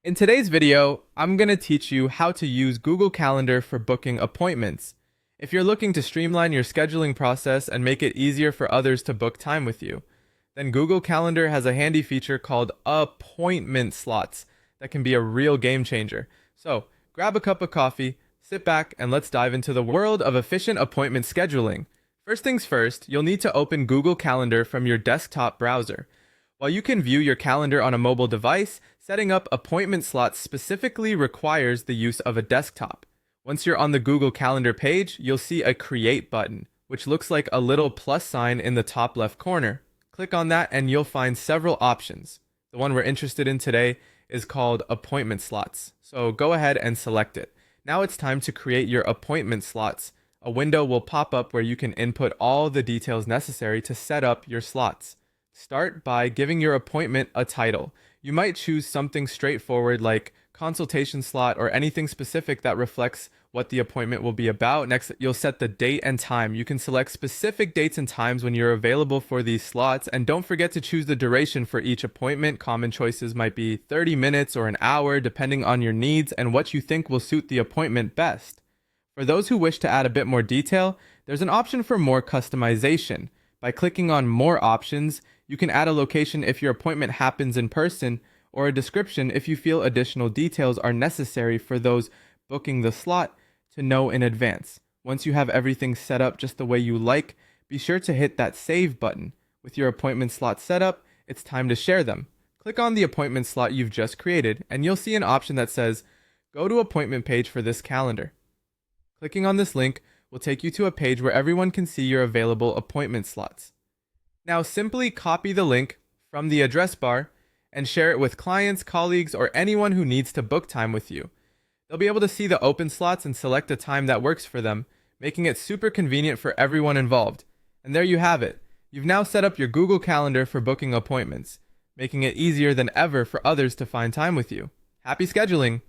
In today's video, I'm going to teach you how to use Google Calendar for booking appointments. If you're looking to streamline your scheduling process and make it easier for others to book time with you, then Google Calendar has a handy feature called appointment slots that can be a real game changer. So, grab a cup of coffee, sit back, and let's dive into the world of efficient appointment scheduling. First things first, you'll need to open Google Calendar from your desktop browser. While you can view your calendar on a mobile device, setting up appointment slots specifically requires the use of a desktop. Once you're on the Google Calendar page, you'll see a Create button, which looks like a little plus sign in the top left corner. Click on that and you'll find several options. The one we're interested in today is called Appointment Slots, so go ahead and select it. Now it's time to create your appointment slots. A window will pop up where you can input all the details necessary to set up your slots. Start by giving your appointment a title. You might choose something straightforward like consultation slot or anything specific that reflects what the appointment will be about. Next, you'll set the date and time. You can select specific dates and times when you're available for these slots, and don't forget to choose the duration for each appointment. Common choices might be 30 minutes or an hour, depending on your needs and what you think will suit the appointment best. For those who wish to add a bit more detail, there's an option for more customization. By clicking on More Options, you can add a location if your appointment happens in person, or a description if you feel additional details are necessary for those booking the slot to know in advance. Once you have everything set up just the way you like, be sure to hit that Save button. With your appointment slot set up, it's time to share them. Click on the appointment slot you've just created, and you'll see an option that says, Go to appointment page for this calendar. Clicking on this link will take you to a page where everyone can see your available appointment slots. Now simply copy the link from the address bar and share it with clients, colleagues, or anyone who needs to book time with you. They'll be able to see the open slots and select a time that works for them, making it super convenient for everyone involved. And there you have it. You've now set up your Google Calendar for booking appointments, making it easier than ever for others to find time with you. Happy scheduling!